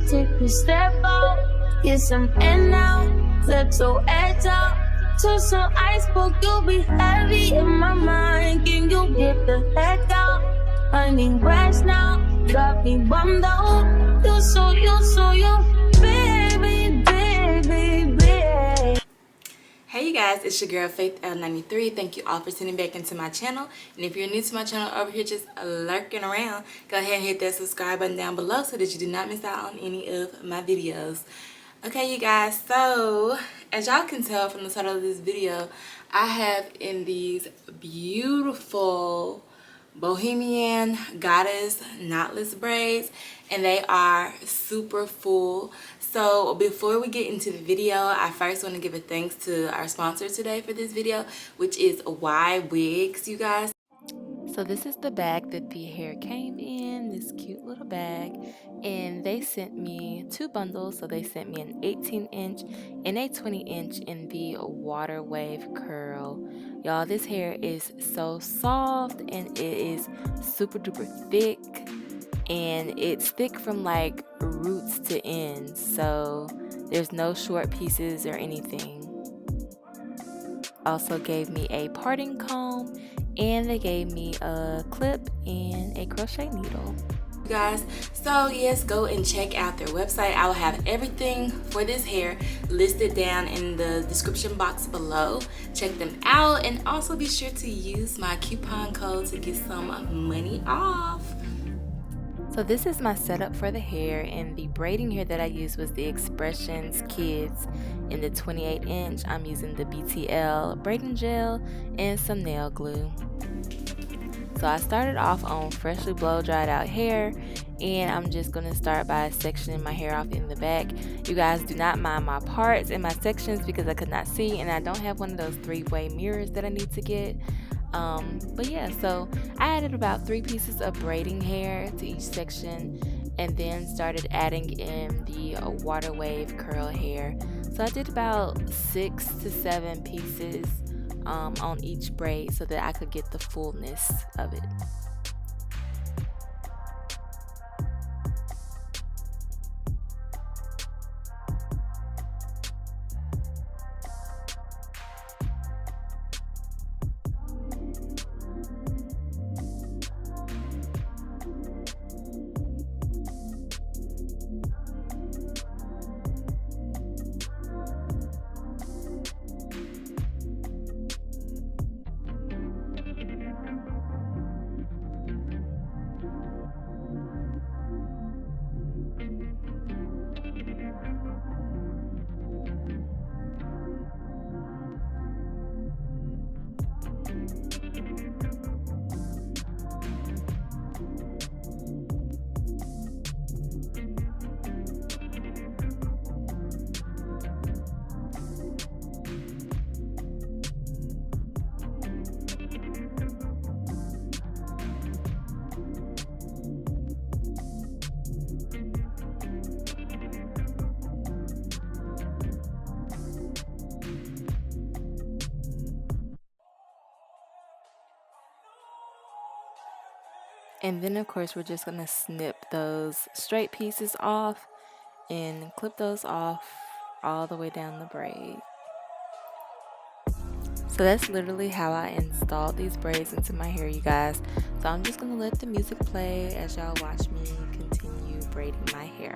take a step out, get some air now, let your edge out. To some iceberg, you'll be heavy in my mind. Can you get the heck out? I need rest now, got me bummed out. You so baby, baby, baby. Hey you guys, it's your girl Faith L93. Thank you all for tuning back into my channel. And if you're new to my channel over here just lurking around, go ahead and hit that subscribe button down below so that you do not miss out on any of my videos. Okay you guys, so as y'all can tell from the title of this video, I have in these beautiful Bohemian Goddess knotless braids, and they are super full. So before we get into the video, I first want to give a thanks to our sponsor today for this video, which is Ywigs, you guys. So this is the bag that the hair came in, this cute little bag, and they sent me 2 bundles. So they sent me an 18-inch and a 20-inch in the water wave curl. Y'all, this hair is so soft and it is super duper thick, and it's thick from like roots to ends, so there's no short pieces or anything. Also gave me a parting comb, and they gave me a clip and a crochet needle. You guys, so yes, go and check out their website. I will have everything for this hair listed down in the description box below. Check them out, and also be sure to use my coupon code to get some money off. So this is my setup for the hair, and the braiding hair that I used was the Expressions Kids in the 28-inch. I'm using the BTL braiding gel and some nail glue. So I started off on freshly blow dried out hair, and I'm just going to start by sectioning my hair off in the back. You guys do not mind my parts and my sections because I could not see, and I don't have one of those 3-way mirrors that I need to get. But yeah, so I added about 3 pieces of braiding hair to each section, and then started adding in the water wave curl hair. So I did about 6 to 7 pieces on each braid so that I could get the fullness of it. And then of course we're just gonna snip those straight pieces off and clip those off all the way down the braid. So that's literally how I installed these braids into my hair, you guys. So I'm just gonna let the music play as y'all watch me continue braiding my hair.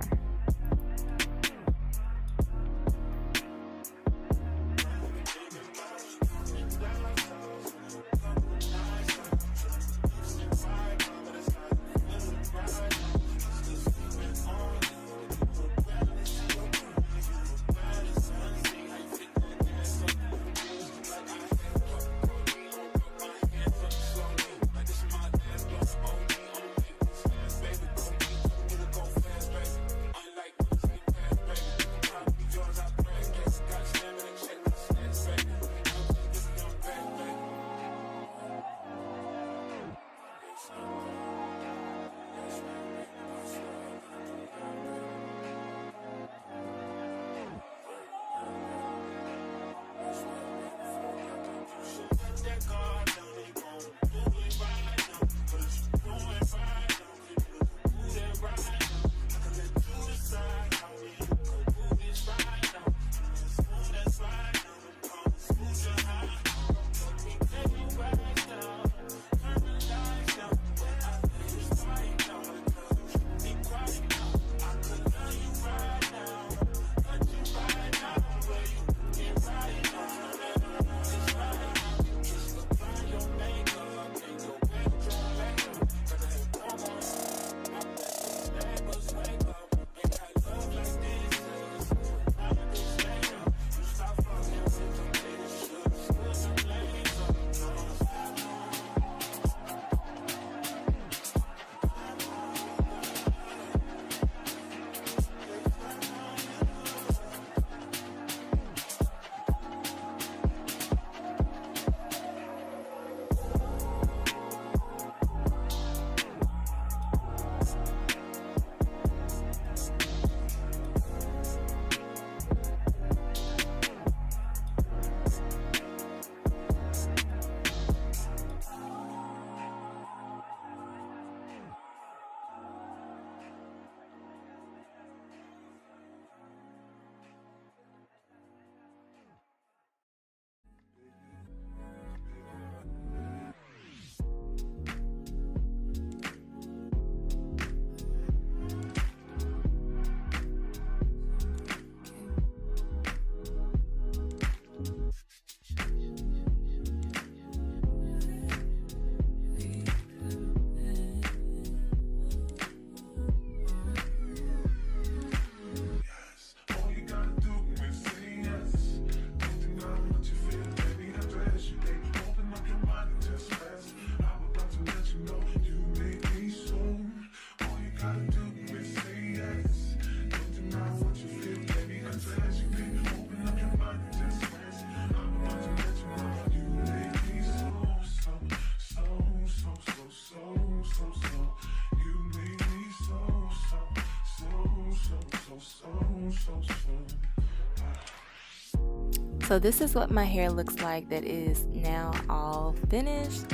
So this is what my hair looks like that is now all finished,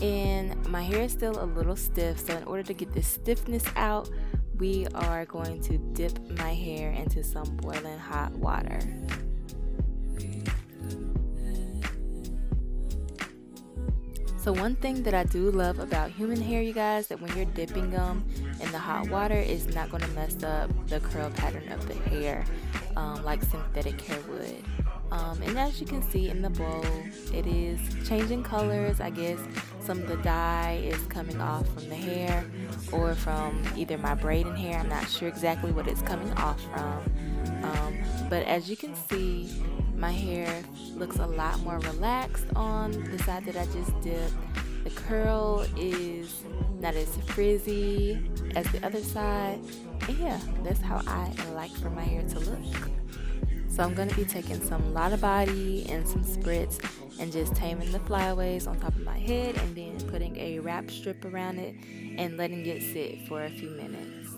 and my hair is still a little stiff, so in order to get this stiffness out, we are going to dip my hair into some boiling hot water. So one thing that I do love about human hair, you guys, that when you're dipping them in the hot water, it's not going to mess up the curl pattern of the hair like synthetic hair would. And as you can see in the bowl, it is changing colors. I guess some of the dye is coming off from the hair or from either my braiding hair. I'm not sure exactly what it's coming off from. But as you can see, my hair looks a lot more relaxed on the side that I just dipped. The curl is not as frizzy as the other side. And yeah, that's how I like for my hair to look. So I'm going to be taking some Lotta Body and some spritz and just taming the flyaways on top of my head, and then putting a wrap strip around it and letting it sit for a few minutes.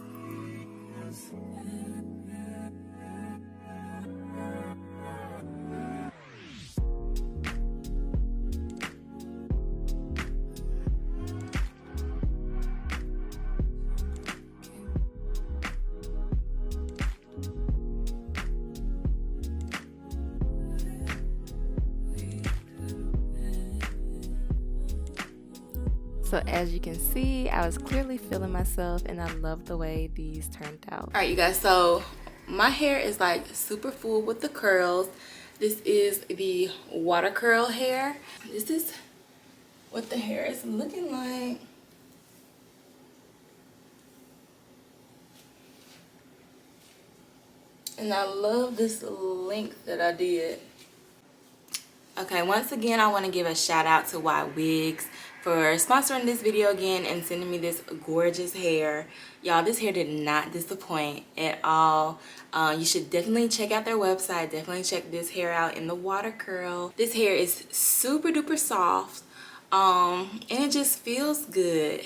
So as you can see, I was clearly feeling myself, and I love the way these turned out. Alright you guys, so my hair is like super full with the curls. This is the water curl hair. This is what the hair is looking like. And I love this length that I did. Okay, once again, I want to give a shout out to Ywigs for sponsoring this video again and sending me this gorgeous hair. Y'all, this hair did not disappoint at all. You should definitely check out their website. Definitely check this hair out in the water curl. This hair is super duper soft, and it just feels good.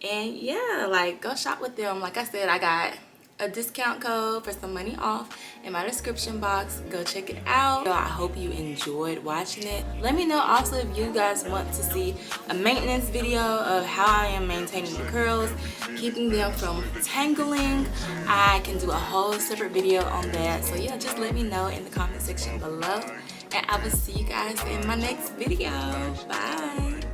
And yeah, like, go shop with them. Like I said, I got a discount code for some money off in my description box. Go check it out. I hope you enjoyed watching it. Let me know also if you guys want to see a maintenance video of how I am maintaining the curls, keeping them from tangling. I can do a whole separate video on that. So yeah, just let me know in the comment section below, and I will see you guys in my next video. Bye.